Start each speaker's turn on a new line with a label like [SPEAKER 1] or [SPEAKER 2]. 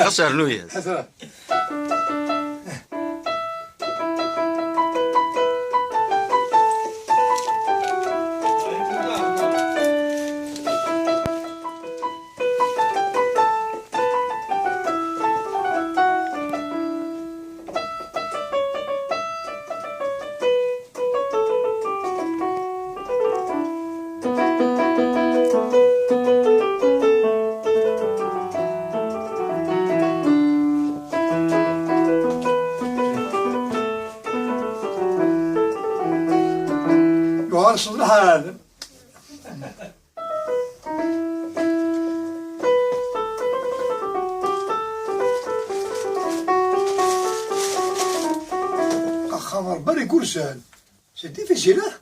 [SPEAKER 1] خسر نويز.
[SPEAKER 2] يوارش الحال خبر بري كرسان سيدي في سيره